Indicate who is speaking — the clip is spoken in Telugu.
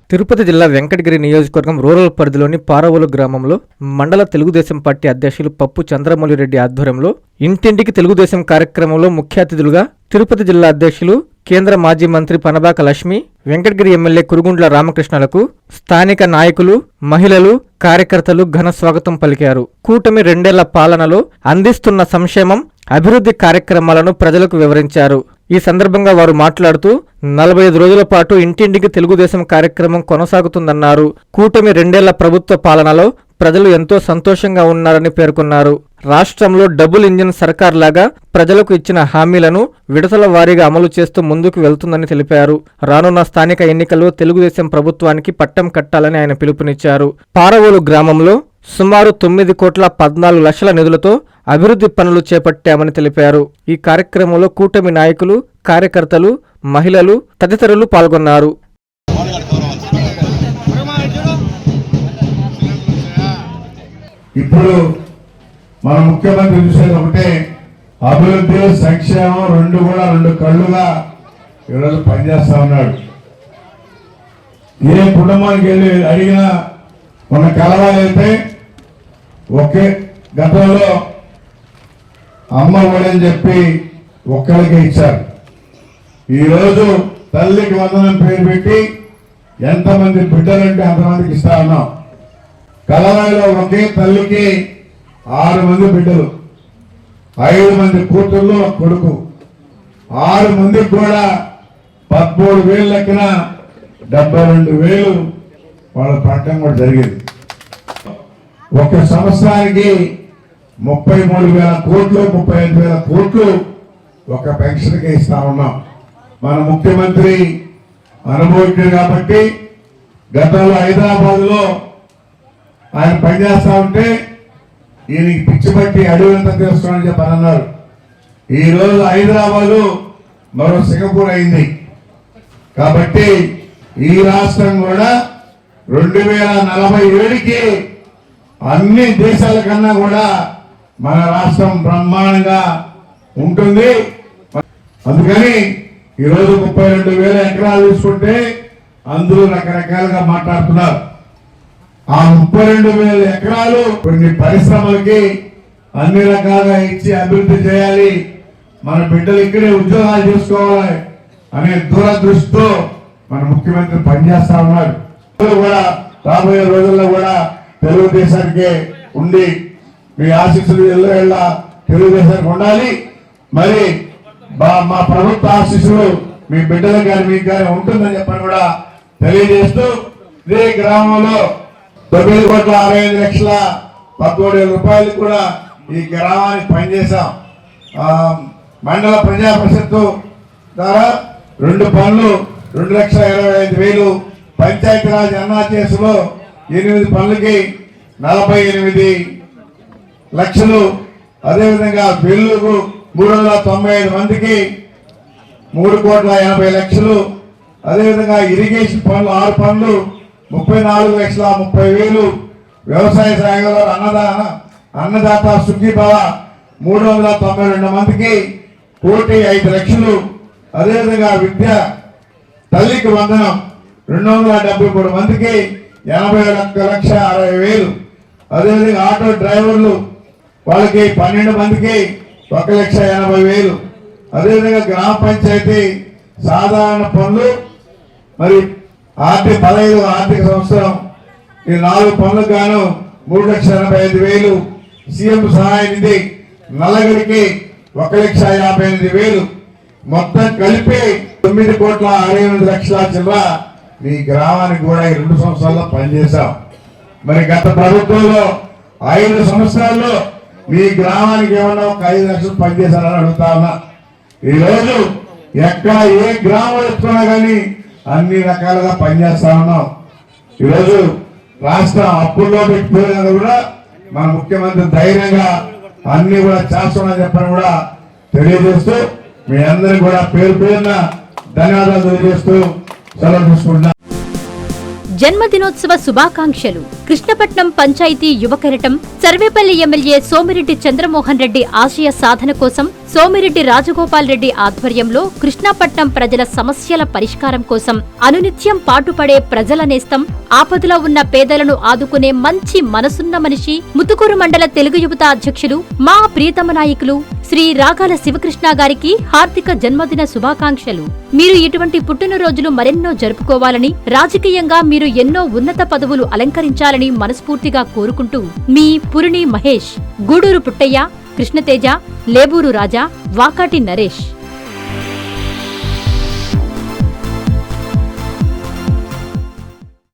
Speaker 1: తిరుపతి జిల్లా వెంకటగిరి నియోజకవర్గం రూరల్ పరిధిలోని పారవోలు గ్రామంలో మండల తెలుగుదేశం పార్టీ అధ్యక్షులు పప్పు చంద్రమౌళిరెడ్డి ఆధ్వర్యంలో ఇంటింటికి తెలుగుదేశం కార్యక్రమంలో ముఖ్య అతిథులుగా తిరుపతి జిల్లా అధ్యక్షులు కేంద్ర మాజీ మంత్రి పనబాక లక్ష్మి, వెంకటగిరి ఎమ్మెల్యే కురుగుండ్ల రామకృష్ణలకు స్థానిక నాయకులు, మహిళలు, కార్యకర్తలు ఘన స్వాగతం పలికారు. కూటమి 2 ఏళ్ల పాలనలో అందిస్తున్న సంక్షేమం, అభివృద్ధి కార్యక్రమాలను ప్రజలకు వివరించారు. ఈ సందర్భంగా వారు మాట్లాడుతూ 45 రోజుల పాటు ఇంటింటికి తెలుగుదేశం కార్యక్రమం కొనసాగుతుందన్నారు. కూటమి 2 ఏళ్ల ప్రభుత్వ పాలనలో ప్రజలు ఎంతో సంతోషంగా ఉన్నారని పేర్కొన్నారు. రాష్ట్రంలో డబుల్ ఇంజిన్ సర్కార్ లాగా ప్రజలకు ఇచ్చిన హామీలను విడతల వారీగా అమలు చేస్తూ ముందుకు వెళ్తుందని తెలిపారు. రానున్న స్థానిక ఎన్నికల్లో తెలుగుదేశం ప్రభుత్వానికి పట్టం కట్టాలని ఆయన పిలుపునిచ్చారు. పారవోలు గ్రామంలో సుమారు 9,14 లక్షల నిధులతో అభివృద్ధి పనులు చేపట్టామని తెలిపారు. ఈ కార్యక్రమంలో కూటమి నాయకులు, కార్యకర్తలు, మహిళలు తదితరులు పాల్గొన్నారు.
Speaker 2: ఇప్పుడు మన ముఖ్యమంత్రి చూసేది ఒకటే, అభివృద్ధి సంక్షేమం రెండు కళ్ళుగా ఈరోజు పనిచేస్తా ఉన్నాడు. ఏ కుటుంబానికి వెళ్ళి అడిగినా మన కలవాలైతే ఒకే గతంలో అమ్మ ఒడని చెప్పి ఒక్కరికే ఇచ్చారు. ఈరోజు తల్లికి వందనం పేరు పెట్టి ఎంతమంది బిడ్డలంటే అంతమందికి ఇస్తా ఉన్నాం. కలవాయిలో ఒకే తల్లికి 6 మంది బిడ్డలు, 5 మంది కూతుర్లు, ఒక కొడుకు. 6 మందికి కూడా 13,000 లెక్కన 72,000 వాళ్ళ పట్టడం కూడా జరిగింది. ఒక సంవత్సరానికి 33,000 కోట్లు, 35,000 కోట్లు ఒక పెన్షన్కి ఇస్తా ఉన్నాం. మన ముఖ్యమంత్రి అనుభవించారు కాబట్టి గతంలో హైదరాబాద్లో ఆయన పనిచేస్తా ఉంటే ఈయనకి పిచ్చి పట్టి అడవింత తెలుసుకోవాలని చెప్పని అన్నారు. ఈరోజు హైదరాబాదు మరో సింగపూర్ అయింది. కాబట్టి ఈ రాష్ట్రం కూడా 2047కి అన్ని దేశాల కన్నా కూడా మన రాష్ట్రం బ్రహ్మాండంగా ఉంటుంది. అందుకని ఈరోజు 32,000 ఎకరాలు తీసుకుంటే అందరూ రకరకాలుగా మాట్లాడుతున్నారు. ఆ 32,000 ఎకరాలు కొన్ని పరిశ్రమలకి అన్ని రకాలుగా ఇచ్చి అభివృద్ధి చేయాలి, మన బిడ్డలు ఇక్కడే ఉద్యోగాలు చేసుకోవాలి అనే దూరదృష్టితో మన ముఖ్యమంత్రి పనిచేస్తా ఉన్నారు. కూడా రాబోయే రోజుల్లో కూడా తెలుగుదేశానికి ఉండి మీ ఆశీస్సులు ఎల్ల తెలుగుదేశానికి ఉండాలి. మరి మా ప్రభుత్వ ఆశీస్సులు మీ బిడ్డలకు కానీ మీకు కానీ ఉంటుందని చెప్పని కూడా తెలియజేస్తూ, ఇదే గ్రామంలో 9,65,13,000 రూపాయలు కూడా ఈ గ్రామానికి పనిచేశాం. మండల ప్రజా పరిషత్తు ద్వారా 2 పనులు 2,25,000, పంచాయతీరాజ్ అన్నాచేసులో 8 పనులకి 48 లక్షలు, అదేవిధంగా వెల్లుగు 395 మందికి 3,80,00,000, అదేవిధంగా ఇరిగేషన్ పనులు 6 పనులు 34,30,000, వ్యవసాయ శాఖలో అన్నదాత సుఖీభవ 392 మందికి 1,05,00,000, అదేవిధంగా విద్య తల్లికి వందనం 273 మందికి 81,60,000, అదేవిధంగా ఆటో డ్రైవర్లు వాళ్ళకి 12 మందికి 1,80,000, అదేవిధంగా గ్రామ పంచాయతీ సాధారణ పనులు మరి 15 ఆర్థిక సంవత్సరం ఈ 4 పనులకు గాను 3,85,000, సీఎం సహాయ నిధి నల్లగరికి 1,58,000, మొత్తం కలిపి 9,68,00,000 చిల్లర మీ గ్రామానికి కూడా ఈ 2 సంవత్సరాల్లో పనిచేశాం. మరి గత ప్రభుత్వంలో 5 సంవత్సరాల్లో మీ గ్రామానికి ఏమన్నా ఒక 5 లక్షలు పనిచేశారని అడుగుతా ఉన్నా. ఈరోజు ఎక్కడ ఏ గ్రామం ఎత్తుకున్నా కానీ అన్ని రకాలుగా పనిచేస్తా ఉన్నాం. ఈరోజు రాష్ట్రం అప్పుల్లో పెట్టిపోయినా కూడా మన ముఖ్యమంత్రి ధైర్యంగా అన్ని కూడా చేస్తామని చెప్పని కూడా తెలియజేస్తూ, మీ అందరికి కూడా పేరు పేరున ధన్యవాదాలు తెలియజేస్తూ సెలవు తీసుకుంటున్నా.
Speaker 3: జన్మదినోత్సవ శుభాకాంక్షలు. కృష్ణపట్నం పంచాయతీ యువకెరటం సర్వేపల్లి ఎమ్మెల్యే సోమిరెడ్డి చంద్రమోహన్ రెడ్డి ఆశయ సాధన కోసం సోమిరెడ్డి రాజగోపాల్ రెడ్డి ఆధ్వర్యంలో కృష్ణపట్నం ప్రజల సమస్యల పరిష్కారం కోసం అనునిత్యం పాటుపడే ప్రజల నేస్తం, ఆపదలో ఉన్న పేదలను ఆదుకునే మంచి మనసున్న మనిషి, ముతుకూరు మండల తెలుగు యువత అధ్యక్షులు మా ప్రియతమ నాయకులు శ్రీ రాగాల శివకృష్ణ గారికి హార్దిక జన్మదిన శుభాకాంక్షలు. మీరు ఇటువంటి పుట్టినరోజులు మరెన్నో జరుపుకోవాలని, రాజకీయంగా మీరు ఎన్నో ఉన్నత పదవులు అలంకరించాలని మనస్ఫూర్తిగా కోరుకుంటూ మీ పురిణి మహేష్, గూడూరు పుట్టయ్య, కృష్ణతేజ, లేబూరు రాజా, వాకాటి నరేష్.